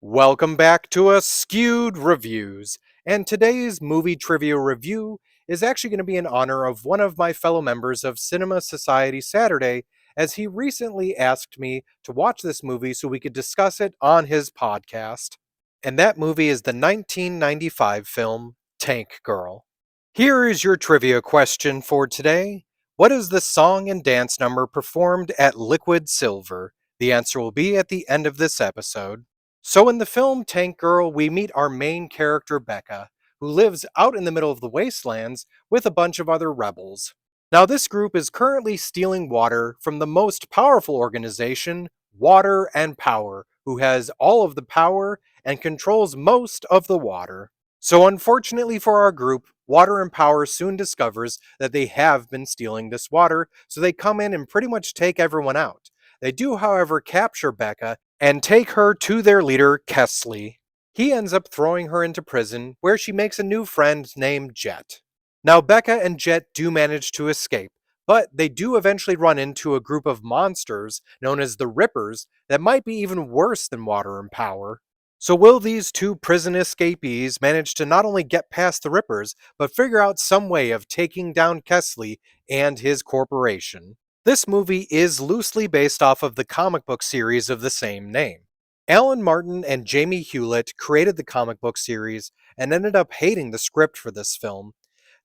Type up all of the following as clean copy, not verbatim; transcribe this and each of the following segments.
Welcome back to Askewed Reviews, and today's movie trivia review is actually going to be in honor of one of my fellow members of Cinema Society Saturday, as he recently asked me to watch this movie so we could discuss it on his podcast. And that movie is the 1995 film Tank Girl. Here is your trivia question for today. What is the song and dance number performed at Liquid Silver? The answer will be at the end of this episode. So in the film Tank Girl, we meet our main character Becca, who lives out in the middle of the wastelands with a bunch of other rebels. Now this group is currently stealing water from the most powerful organization, Water and Power, who has all of the power and controls most of the water. So unfortunately for our group, Water and Power soon discovers that they have been stealing this water, so they come in and pretty much take everyone out. They do, however, capture Becca and take her to their leader, Kesley. He ends up throwing her into prison, where she makes a new friend named Jet. Now, Becca and Jet do manage to escape, but they do eventually run into a group of monsters known as the Rippers that might be even worse than Water and Power. So will these two prison escapees manage to not only get past the Rippers, but figure out some way of taking down Kesley and his corporation? This movie is loosely based off of the comic book series of the same name. Alan Martin and Jamie Hewlett created the comic book series and ended up hating the script for this film.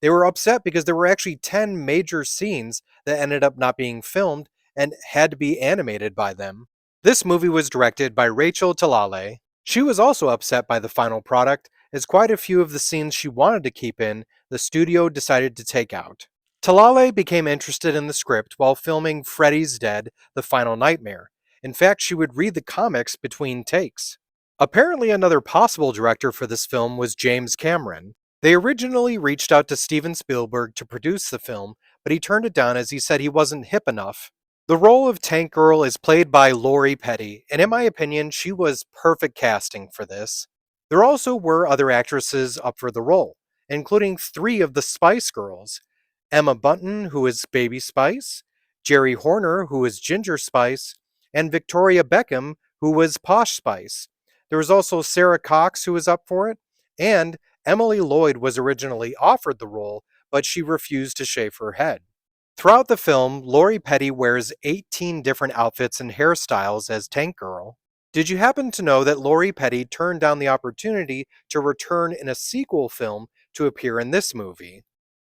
They were upset because there were actually 10 major scenes that ended up not being filmed and had to be animated by them. This movie was directed by Rachel Talalay. She was also upset by the final product, as quite a few of the scenes she wanted to keep in, the studio decided to take out. Talalay became interested in the script while filming Freddy's Dead, The Final Nightmare. In fact, she would read the comics between takes. Apparently, another possible director for this film was James Cameron. They originally reached out to Steven Spielberg to produce the film, but he turned it down as he said he wasn't hip enough. The role of Tank Girl is played by Lori Petty, and in my opinion, she was perfect casting for this. There also were other actresses up for the role, including three of the Spice Girls: Emma Bunton, who is Baby Spice, Jerry Horner, who is Ginger Spice, and Victoria Beckham, who was Posh Spice. There was also Sarah Cox, who was up for it, and Emily Lloyd was originally offered the role, but she refused to shave her head. Throughout the film, Lori Petty wears 18 different outfits and hairstyles as Tank Girl. Did you happen to know that Lori Petty turned down the opportunity to return in a sequel film to appear in this movie?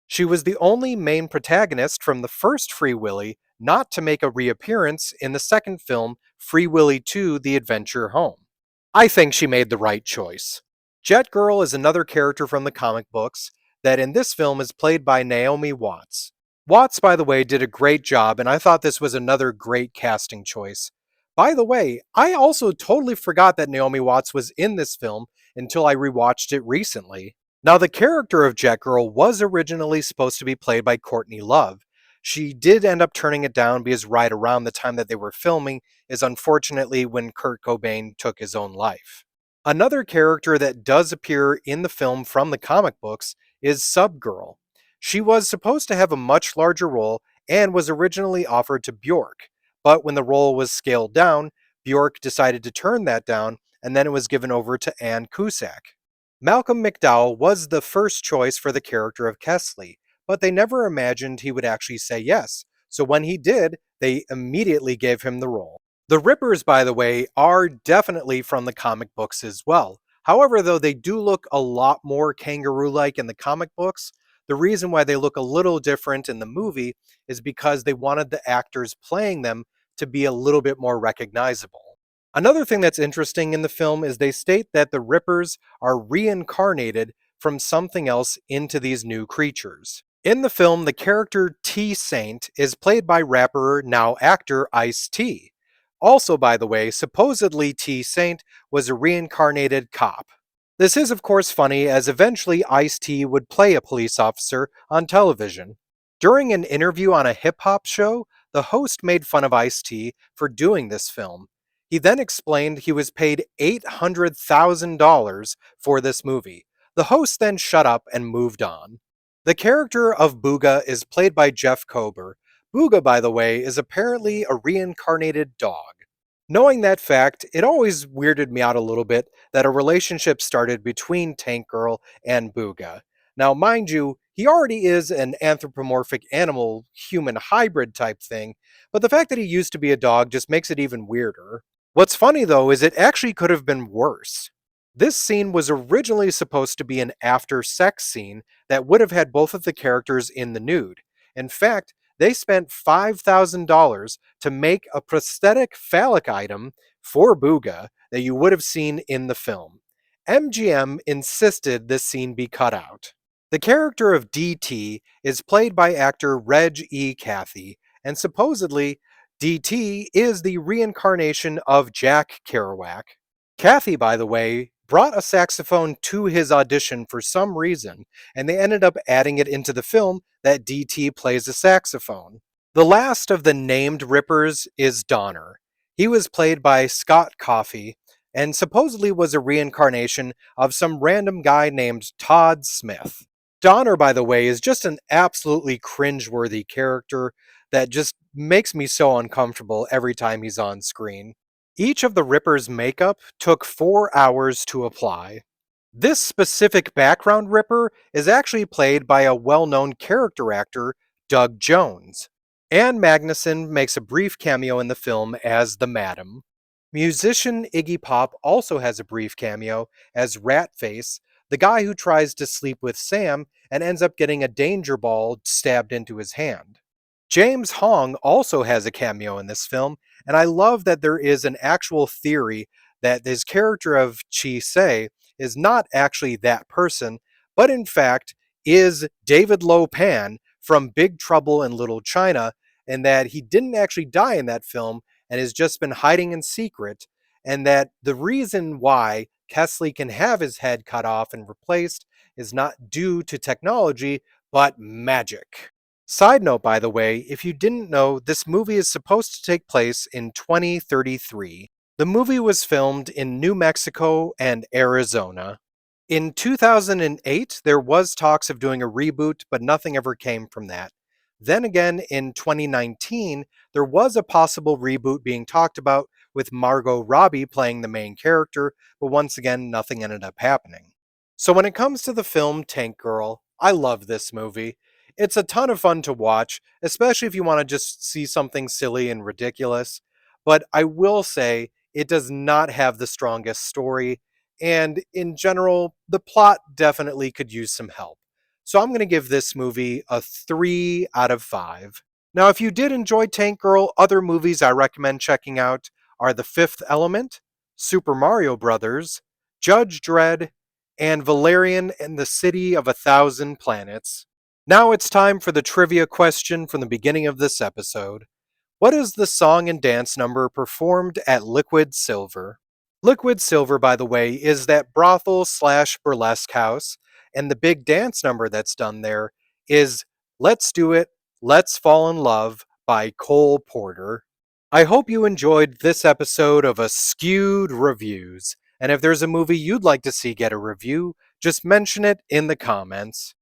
She was the only main protagonist from the first Free Willy not to make a reappearance in the second film, Free Willy 2: The Adventure Home. I think she made the right choice. Jet Girl is another character from the comic books that in this film is played by Naomi Watts. Watts, by the way, did a great job, and I thought this was another great casting choice. By the way, I also totally forgot that Naomi Watts was in this film until I rewatched it recently. Now, the character of Jet Girl was originally supposed to be played by Courtney Love. She did end up turning it down because right around the time that they were filming is unfortunately when Kurt Cobain took his own life. Another character that does appear in the film from the comic books is Subgirl. She was supposed to have a much larger role and was originally offered to Bjork, but when the role was scaled down, Bjork decided to turn that down, and then it was given over to Ann Cusack. Malcolm McDowell was the first choice for the character of Kesley, but they never imagined he would actually say yes, so when he did, they immediately gave him the role. The Rippers, by the way, are definitely from the comic books as well. However, though, they do look a lot more kangaroo-like in the comic books. The reason why they look a little different in the movie is because they wanted the actors playing them to be a little bit more recognizable. Another thing that's interesting in the film is they state that the Rippers are reincarnated from something else into these new creatures. In the film, the character T-Saint is played by rapper, now actor, Ice-T. Also, by the way, supposedly T-Saint was a reincarnated cop. This is, of course, funny, as eventually Ice-T would play a police officer on television. During an interview on a hip-hop show, the host made fun of Ice-T for doing this film. He then explained he was paid $800,000 for this movie. The host then shut up and moved on. The character of Booga is played by Jeff Kober. Booga, by the way, is apparently a reincarnated dog. Knowing that fact, it always weirded me out a little bit that a relationship started between Tank Girl and Booga. Now, mind you, he already is an anthropomorphic animal human hybrid type thing, but the fact that he used to be a dog just makes it even weirder. What's funny though is it actually could have been worse. This scene was originally supposed to be an after sex scene that would have had both of the characters in the nude. In fact, they spent $5,000 to make a prosthetic phallic item for Booga that you would have seen in the film. MGM insisted this scene be cut out. The character of DT is played by actor Reg E. Cathy, and supposedly, DT is the reincarnation of Jack Kerouac. Cathy, by the way, brought a saxophone to his audition for some reason, and they ended up adding it into the film that DT plays a saxophone. The last of the named Rippers is Donner. He was played by Scott Coffey, and supposedly was a reincarnation of some random guy named Todd Smith. Donner, by the way, is just an absolutely cringeworthy character that just makes me so uncomfortable every time he's on screen. Each of the Ripper's makeup took 4 hours to apply. This specific background Ripper is actually played by a well known character actor, Doug Jones. Anne Magnuson makes a brief cameo in the film as the Madam. Musician Iggy Pop also has a brief cameo as Ratface, the guy who tries to sleep with Sam and ends up getting a danger ball stabbed into his hand. James Hong also has a cameo in this film, and I love that there is an actual theory that his character of Chi Se is not actually that person, but in fact is David Lo Pan from Big Trouble in Little China, and that he didn't actually die in that film and has just been hiding in secret, and that the reason why Kesley can have his head cut off and replaced is not due to technology, but magic. Side note, by the way, if you didn't know, this movie is supposed to take place in 2033. The movie was filmed in New Mexico and Arizona. In 2008, there was talks of doing a reboot, but nothing ever came from that. Then again, in 2019, there was a possible reboot being talked about with Margot Robbie playing the main character, but once again, nothing ended up happening. So when it comes to the film Tank Girl, I love this movie. It's a ton of fun to watch, especially if you want to just see something silly and ridiculous. But I will say, it does not have the strongest story, and in general, the plot definitely could use some help. So I'm going to give this movie a 3 out of 5. Now, if you did enjoy Tank Girl, other movies I recommend checking out are The Fifth Element, Super Mario Brothers, Judge Dredd, and Valerian and the City of a Thousand Planets. Now it's time for the trivia question from the beginning of this episode. What is the song and dance number performed at Liquid Silver? Liquid Silver, by the way, is that brothel slash burlesque house, and the big dance number that's done there is Let's Do It, Let's Fall in Love by Cole Porter. I hope you enjoyed this episode of Askewed Reviews, and if there's a movie you'd like to see get a review, just mention it in the comments.